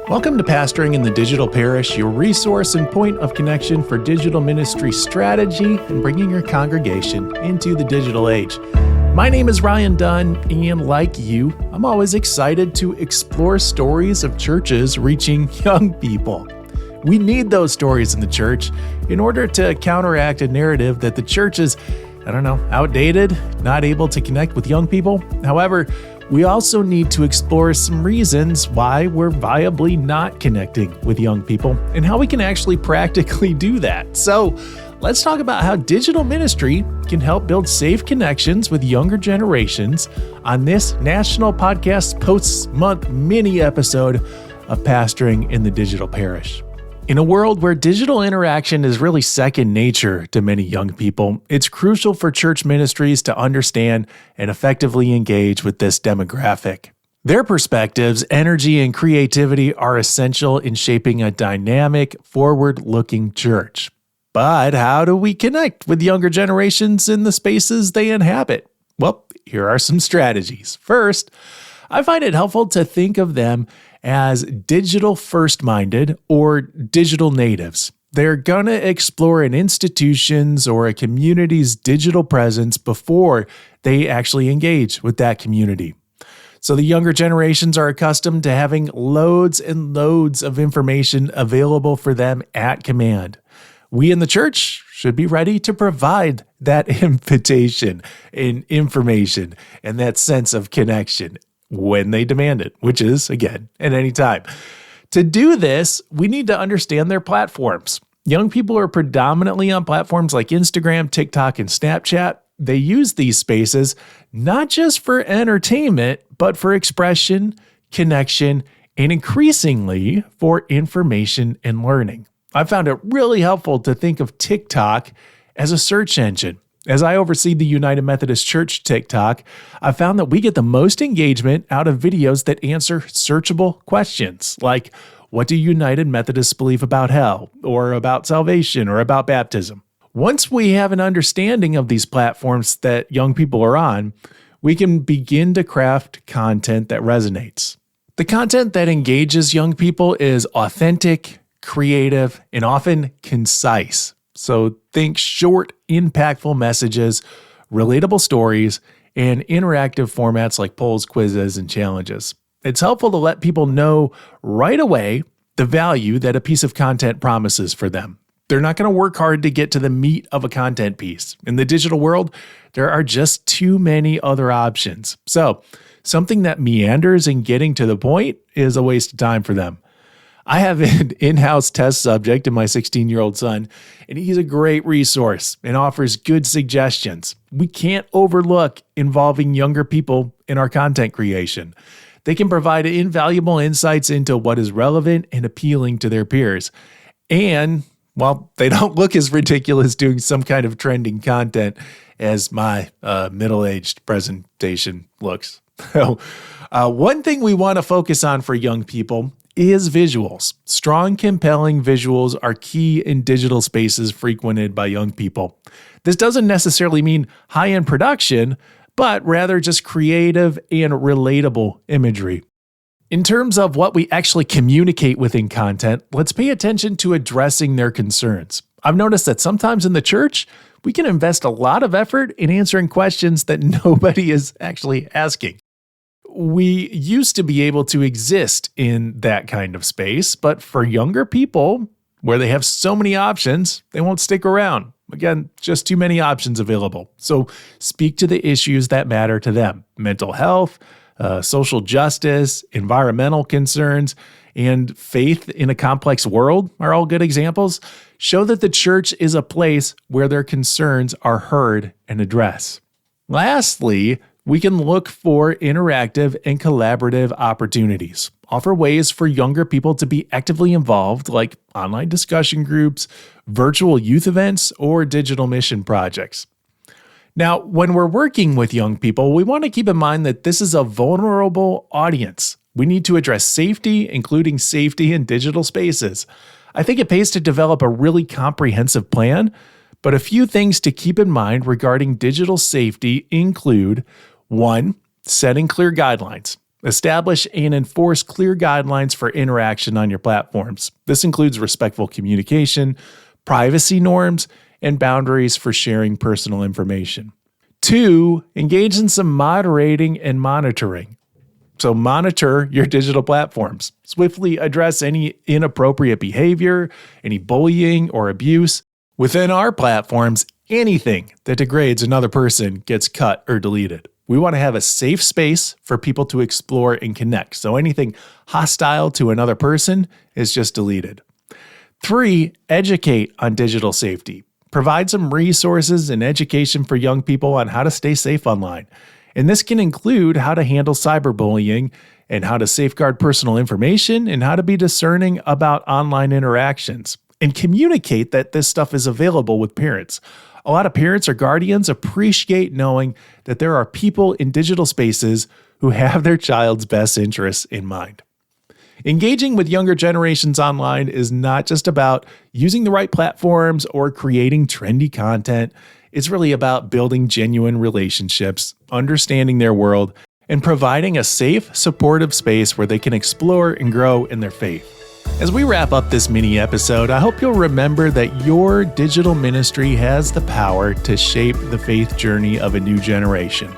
Welcome to Pastoring in the Digital Parish, your resource and point of connection for digital ministry strategy and bringing your congregation into the digital age. My name is Ryan Dunn, and like you, I'm always excited to explore stories of churches reaching young people. We need those stories in the church in order to counteract a narrative that the church is, outdated, not able to connect with young people. However, we also need to explore some reasons why we're viably not connecting with young people and how we can actually practically do that. So let's talk about how digital ministry can help build safe connections with younger generations on this National Podcast Post-Month mini episode of Pastoring in the Digital Parish. In a world where digital interaction is really second nature to many young people, it's crucial for church ministries to understand and effectively engage with this demographic. Their perspectives, energy, and creativity are essential in shaping a dynamic, forward-looking church. But how do we connect with younger generations in the spaces they inhabit? Well, here are some strategies. First, I find it helpful to think of them as digital first-minded or digital natives. They're going to explore an institution's or a community's digital presence before they actually engage with that community. So the younger generations are accustomed to having loads and loads of information available for them at command. We in the church should be ready to provide that invitation and information and that sense of connection when they demand it, which is, again, at any time. To do this, we need to understand their platforms. Young people are predominantly on platforms like Instagram, TikTok, and Snapchat. They use these spaces not just for entertainment, but for expression, connection, and increasingly for information and learning. I found it really helpful to think of TikTok as a search engine. As I oversee the United Methodist Church TikTok, I found that we get the most engagement out of videos that answer searchable questions, like, what do United Methodists believe about hell, or about salvation, or about baptism? Once we have an understanding of these platforms that young people are on, we can begin to craft content that resonates. The content that engages young people is authentic, creative, and often concise. So think short, impactful messages, relatable stories, and interactive formats like polls, quizzes, and challenges. It's helpful to let people know right away the value that a piece of content promises for them. They're not going to work hard to get to the meat of a content piece. In the digital world, there are just too many other options. So something that meanders in getting to the point is a waste of time for them. I have an in-house test subject in my 16-year-old son, and he's a great resource and offers good suggestions. We can't overlook involving younger people in our content creation. They can provide invaluable insights into what is relevant and appealing to their peers. And, well, they don't look as ridiculous doing some kind of trending content as my middle-aged presentation looks. So, one thing we want to focus on for young people is visuals. Strong, compelling visuals are key in digital spaces frequented by young people. This doesn't necessarily mean high-end production, but rather just creative and relatable imagery. In terms of what we actually communicate within content, let's pay attention to addressing their concerns. I've noticed that sometimes in the church, we can invest a lot of effort in answering questions that nobody is actually asking. We used to be able to exist in that kind of space, but for younger people, where they have so many options, they won't stick around. Again, just too many options available. So speak to the issues that matter to them. Mental health, social justice, environmental concerns, and faith in a complex world are all good examples. Show that the church is a place where their concerns are heard and addressed. Lastly, we can look for interactive and collaborative opportunities. Offer ways for younger people to be actively involved, like online discussion groups, virtual youth events, or digital mission projects. Now, when we're working with young people, we want to keep in mind that this is a vulnerable audience. We need to address safety, including safety in digital spaces. I think it pays to develop a really comprehensive plan, but a few things to keep in mind regarding digital safety include 1. Setting clear guidelines. Establish and enforce clear guidelines for interaction on your platforms. This includes respectful communication, privacy norms, and boundaries for sharing personal information. 2, engage in some moderating and monitoring. So monitor your digital platforms. Swiftly address any inappropriate behavior, any bullying or abuse. Within our platforms, anything that degrades another person gets cut or deleted. We want to have a safe space for people to explore and connect. So anything hostile to another person is just deleted. 3, educate on digital safety. Provide some resources and education for young people on how to stay safe online. And this can include how to handle cyberbullying and how to safeguard personal information and how to be discerning about online interactions. And communicate that this stuff is available with parents. A lot of parents or guardians appreciate knowing that there are people in digital spaces who have their child's best interests in mind. Engaging with younger generations online is not just about using the right platforms or creating trendy content. It's really about building genuine relationships, understanding their world, and providing a safe, supportive space where they can explore and grow in their faith. As we wrap up this mini episode, I hope you'll remember that your digital ministry has the power to shape the faith journey of a new generation.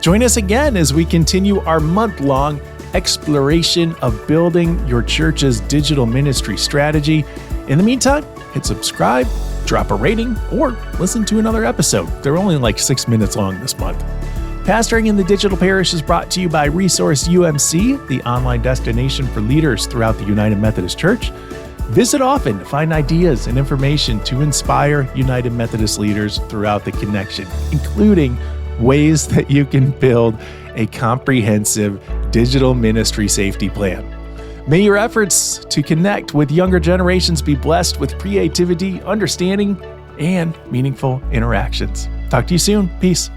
Join us again as we continue our month-long exploration of building your church's digital ministry strategy. In the meantime, hit subscribe, drop a rating, or listen to another episode. They're only like 6 minutes long this month. Pastoring in the Digital Parish is brought to you by Resource UMC, the online destination for leaders throughout the United Methodist Church. Visit often to find ideas and information to inspire United Methodist leaders throughout the connection, including ways that you can build a comprehensive digital ministry safety plan. May your efforts to connect with younger generations be blessed with creativity, understanding, and meaningful interactions. Talk to you soon. Peace.